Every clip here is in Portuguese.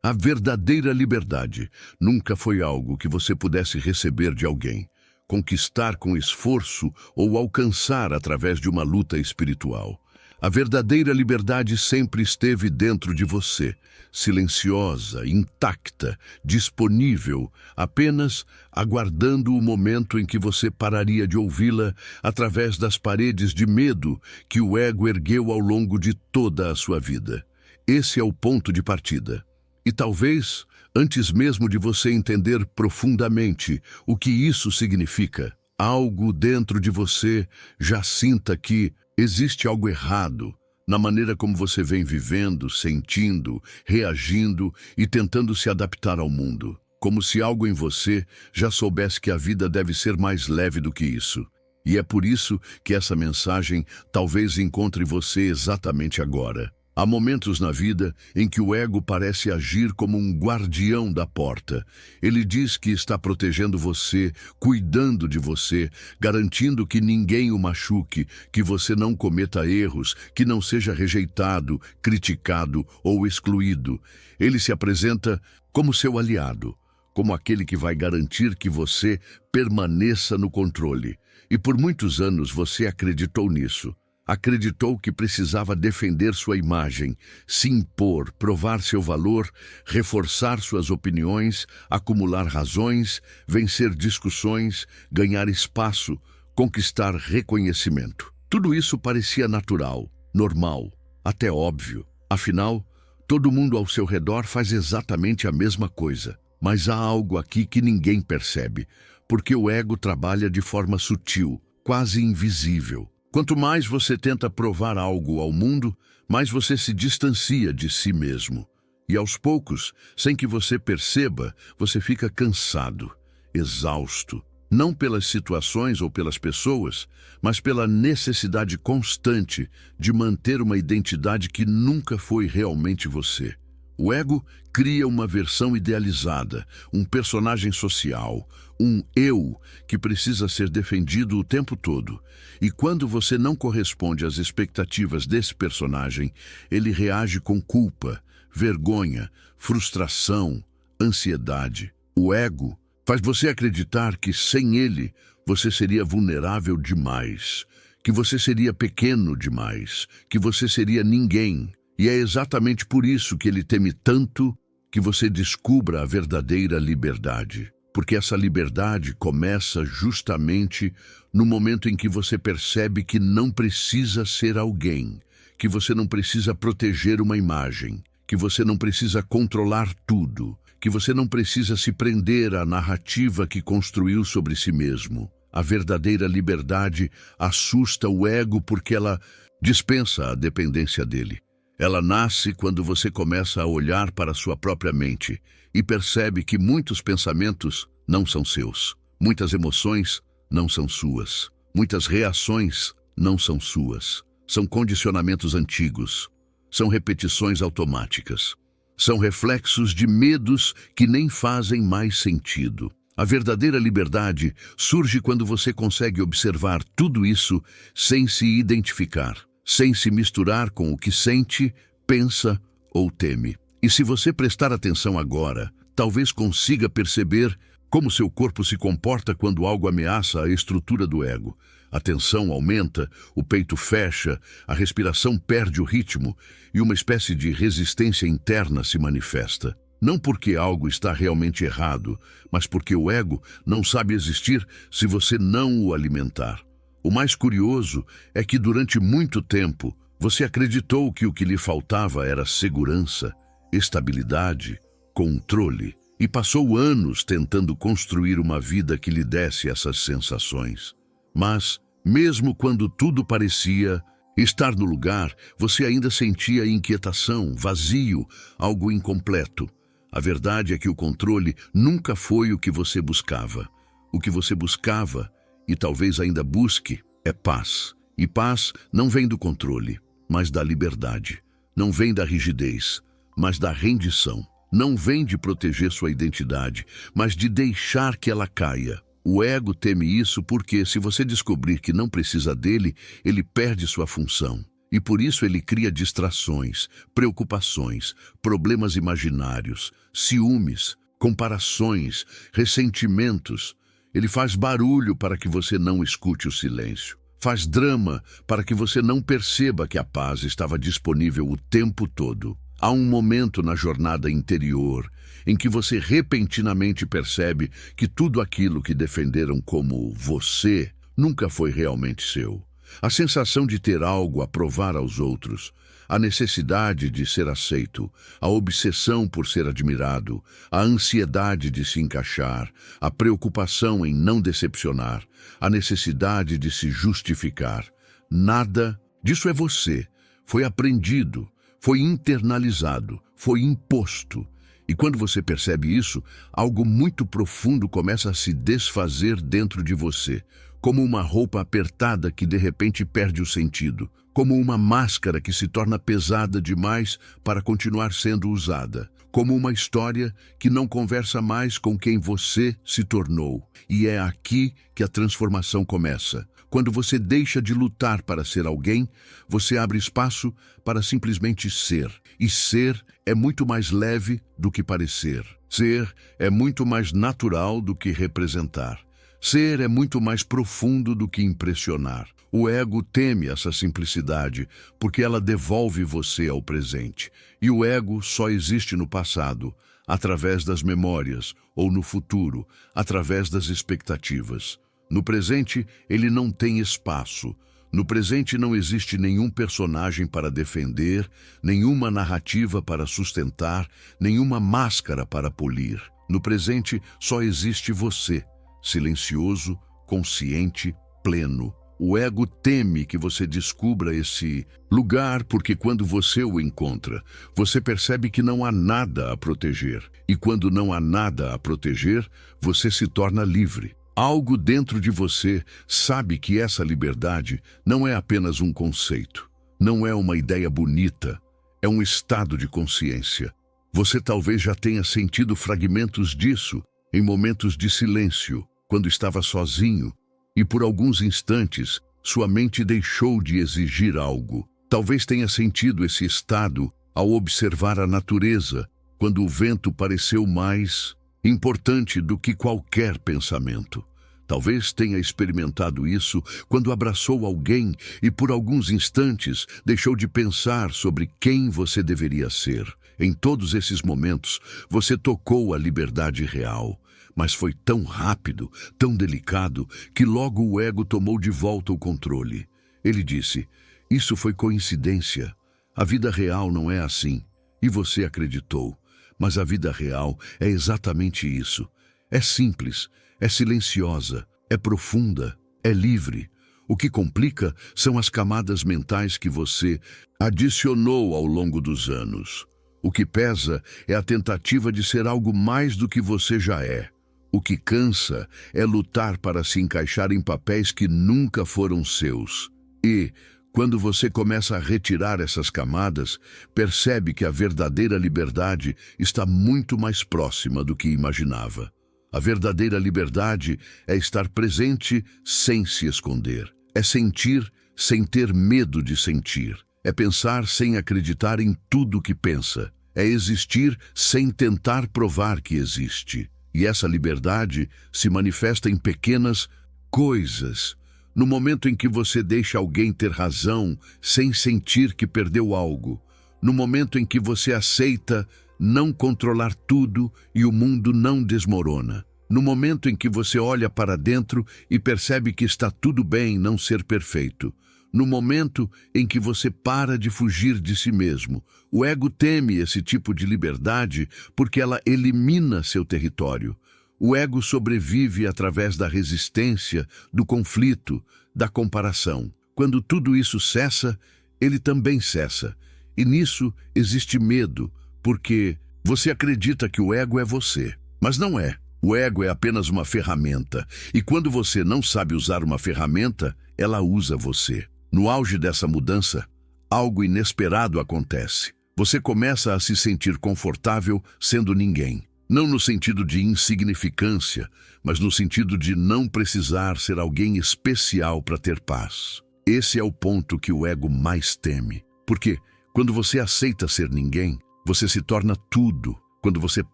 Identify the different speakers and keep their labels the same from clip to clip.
Speaker 1: A verdadeira liberdade nunca foi algo que você pudesse receber de alguém, conquistar com esforço ou alcançar através de uma luta espiritual. A verdadeira liberdade sempre esteve dentro de você, silenciosa, intacta, disponível, apenas aguardando o momento em que você pararia de ouvi-la através das paredes de medo que o ego ergueu ao longo de toda a sua vida. Esse é o ponto de partida. E talvez, antes mesmo de você entender profundamente o que isso significa, algo dentro de você já sinta que existe algo errado na maneira como você vem vivendo, sentindo, reagindo e tentando se adaptar ao mundo. Como se algo em você já soubesse que a vida deve ser mais leve do que isso. E é por isso que essa mensagem talvez encontre você exatamente agora. Há momentos na vida em que o ego parece agir como um guardião da porta. Ele diz que está protegendo você, cuidando de você, garantindo que ninguém o machuque, que você não cometa erros, que não seja rejeitado, criticado ou excluído. Ele se apresenta como seu aliado, como aquele que vai garantir que você permaneça no controle. E por muitos anos você acreditou nisso. Acreditou que precisava defender sua imagem, se impor, provar seu valor, reforçar suas opiniões, acumular razões, vencer discussões, ganhar espaço, conquistar reconhecimento. Tudo isso parecia natural, normal, até óbvio. Afinal, todo mundo ao seu redor faz exatamente a mesma coisa. Mas há algo aqui que ninguém percebe, porque o ego trabalha de forma sutil, quase invisível. Quanto mais você tenta provar algo ao mundo, mais você se distancia de si mesmo. E aos poucos, sem que você perceba, você fica cansado, exausto. Não pelas situações ou pelas pessoas, mas pela necessidade constante de manter uma identidade que nunca foi realmente você. O ego cria uma versão idealizada, um personagem social, um eu que precisa ser defendido o tempo todo. E quando você não corresponde às expectativas desse personagem, ele reage com culpa, vergonha, frustração, ansiedade. O ego faz você acreditar que sem ele você seria vulnerável demais, que você seria pequeno demais, que você seria ninguém. E é exatamente por isso que ele teme tanto que você descubra a verdadeira liberdade. Porque essa liberdade começa justamente no momento em que você percebe que não precisa ser alguém, que você não precisa proteger uma imagem, que você não precisa controlar tudo, que você não precisa se prender à narrativa que construiu sobre si mesmo. A verdadeira liberdade assusta o ego porque ela dispensa a dependência dele. Ela nasce quando você começa a olhar para sua própria mente e percebe que muitos pensamentos não são seus, muitas emoções não são suas, muitas reações não são suas. São condicionamentos antigos, são repetições automáticas, são reflexos de medos que nem fazem mais sentido. A verdadeira liberdade surge quando você consegue observar tudo isso sem se identificar, sem se misturar com o que sente, pensa ou teme. E se você prestar atenção agora, talvez consiga perceber como seu corpo se comporta quando algo ameaça a estrutura do ego. A tensão aumenta, o peito fecha, a respiração perde o ritmo e uma espécie de resistência interna se manifesta. Não porque algo está realmente errado, mas porque o ego não sabe existir se você não o alimentar. O mais curioso é que durante muito tempo você acreditou que o que lhe faltava era segurança, estabilidade, controle, e passou anos tentando construir uma vida que lhe desse essas sensações. Mas, mesmo quando tudo parecia estar no lugar, você ainda sentia inquietação, vazio, algo incompleto. A verdade é que o controle nunca foi o que você buscava. O que você buscava, e talvez ainda busque, é paz. E paz não vem do controle, mas da liberdade. Não vem da rigidez, mas da rendição. Não vem de proteger sua identidade, mas de deixar que ela caia. O ego teme isso porque, se você descobrir que não precisa dele, ele perde sua função. E por isso ele cria distrações, preocupações, problemas imaginários, ciúmes, comparações, ressentimentos. Ele faz barulho para que você não escute o silêncio. Faz drama para que você não perceba que a paz estava disponível o tempo todo. Há um momento na jornada interior em que você repentinamente percebe que tudo aquilo que defenderam como você nunca foi realmente seu. A sensação de ter algo a provar aos outros, a necessidade de ser aceito, a obsessão por ser admirado, a ansiedade de se encaixar, a preocupação em não decepcionar, a necessidade de se justificar. Nada disso é você. Foi aprendido, foi internalizado, foi imposto. E quando você percebe isso, algo muito profundo começa a se desfazer dentro de você, como uma roupa apertada que de repente perde o sentido, como uma máscara que se torna pesada demais para continuar sendo usada, como uma história que não conversa mais com quem você se tornou. E é aqui que a transformação começa. Quando você deixa de lutar para ser alguém, você abre espaço para simplesmente ser. E ser é muito mais leve do que parecer. Ser é muito mais natural do que representar. Ser é muito mais profundo do que impressionar. O ego teme essa simplicidade porque ela devolve você ao presente. E o ego só existe no passado, através das memórias, ou no futuro, através das expectativas. No presente, ele não tem espaço. No presente não existe nenhum personagem para defender, nenhuma narrativa para sustentar, nenhuma máscara para polir. No presente só existe você, silencioso, consciente, pleno. O ego teme que você descubra esse lugar porque quando você o encontra, você percebe que não há nada a proteger. E quando não há nada a proteger, você se torna livre. Algo dentro de você sabe que essa liberdade não é apenas um conceito, não é uma ideia bonita, é um estado de consciência. Você talvez já tenha sentido fragmentos disso em momentos de silêncio, quando estava sozinho, e por alguns instantes sua mente deixou de exigir algo. Talvez tenha sentido esse estado ao observar a natureza, quando o vento pareceu mais importante do que qualquer pensamento. Talvez tenha experimentado isso quando abraçou alguém e por alguns instantes deixou de pensar sobre quem você deveria ser. Em todos esses momentos, você tocou a liberdade real, mas foi tão rápido, tão delicado, que logo o ego tomou de volta o controle. Ele disse: "Isso foi coincidência. A vida real não é assim." E você acreditou. Mas a vida real é exatamente isso. É simples, é silenciosa, é profunda, é livre. O que complica são as camadas mentais que você adicionou ao longo dos anos. O que pesa é a tentativa de ser algo mais do que você já é. O que cansa é lutar para se encaixar em papéis que nunca foram seus. E, quando você começa a retirar essas camadas, percebe que a verdadeira liberdade está muito mais próxima do que imaginava. A verdadeira liberdade é estar presente sem se esconder. É sentir sem ter medo de sentir. É pensar sem acreditar em tudo que pensa. É existir sem tentar provar que existe. E essa liberdade se manifesta em pequenas coisas. No momento em que você deixa alguém ter razão sem sentir que perdeu algo. No momento em que você aceita não controlar tudo e o mundo não desmorona. No momento em que você olha para dentro e percebe que está tudo bem não ser perfeito. No momento em que você para de fugir de si mesmo. O ego teme esse tipo de liberdade porque ela elimina seu território. O ego sobrevive através da resistência, do conflito, da comparação. Quando tudo isso cessa, ele também cessa. E nisso existe medo, porque você acredita que o ego é você. Mas não é. O ego é apenas uma ferramenta. E quando você não sabe usar uma ferramenta, ela usa você. No auge dessa mudança, algo inesperado acontece. Você começa a se sentir confortável sendo ninguém. Não no sentido de insignificância, mas no sentido de não precisar ser alguém especial para ter paz. Esse é o ponto que o ego mais teme. Porque quando você aceita ser ninguém, você se torna tudo. Quando você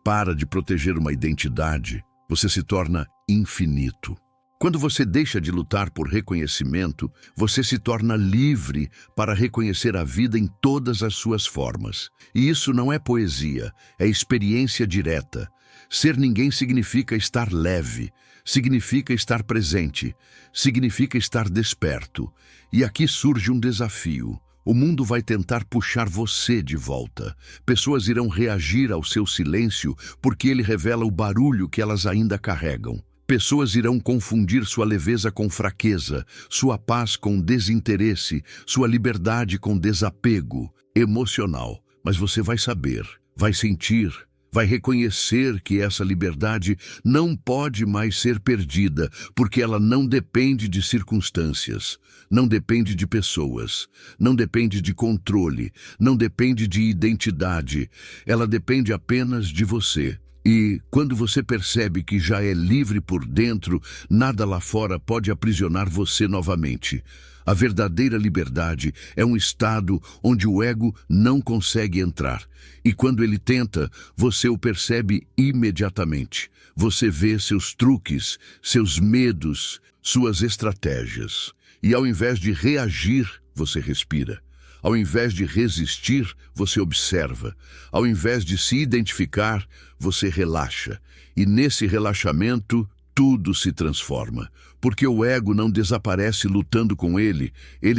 Speaker 1: para de proteger uma identidade, você se torna infinito. Quando você deixa de lutar por reconhecimento, você se torna livre para reconhecer a vida em todas as suas formas. E isso não é poesia, é experiência direta. Ser ninguém significa estar leve, significa estar presente, significa estar desperto. E aqui surge um desafio. O mundo vai tentar puxar você de volta. Pessoas irão reagir ao seu silêncio porque ele revela o barulho que elas ainda carregam. Pessoas irão confundir sua leveza com fraqueza, sua paz com desinteresse, sua liberdade com desapego emocional. Mas você vai saber, vai sentir, vai reconhecer que essa liberdade não pode mais ser perdida, porque ela não depende de circunstâncias, não depende de pessoas, não depende de controle, não depende de identidade. Ela depende apenas de você. E quando você percebe que já é livre por dentro, nada lá fora pode aprisionar você novamente. A verdadeira liberdade é um estado onde o ego não consegue entrar. E quando ele tenta, você o percebe imediatamente. Você vê seus truques, seus medos, suas estratégias. E ao invés de reagir, você respira. Ao invés de resistir, você observa. Ao invés de se identificar, você relaxa. E nesse relaxamento, tudo se transforma. Porque o ego não desaparece lutando com ele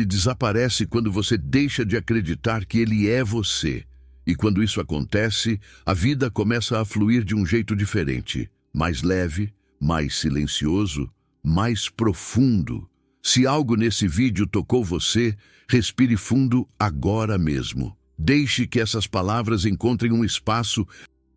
Speaker 1: desaparece quando você deixa de acreditar que ele é você. E quando isso acontece, a vida começa a fluir de um jeito diferente. Mais leve, mais silencioso, mais profundo. Se algo nesse vídeo tocou você, respire fundo agora mesmo. Deixe que essas palavras encontrem um espaço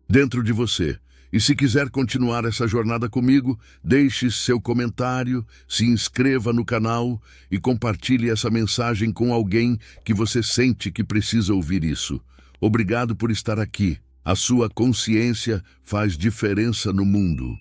Speaker 1: dentro de você. E se quiser continuar essa jornada comigo, deixe seu comentário, se inscreva no canal e compartilhe essa mensagem com alguém que você sente que precisa ouvir isso. Obrigado por estar aqui. A sua consciência faz diferença no mundo.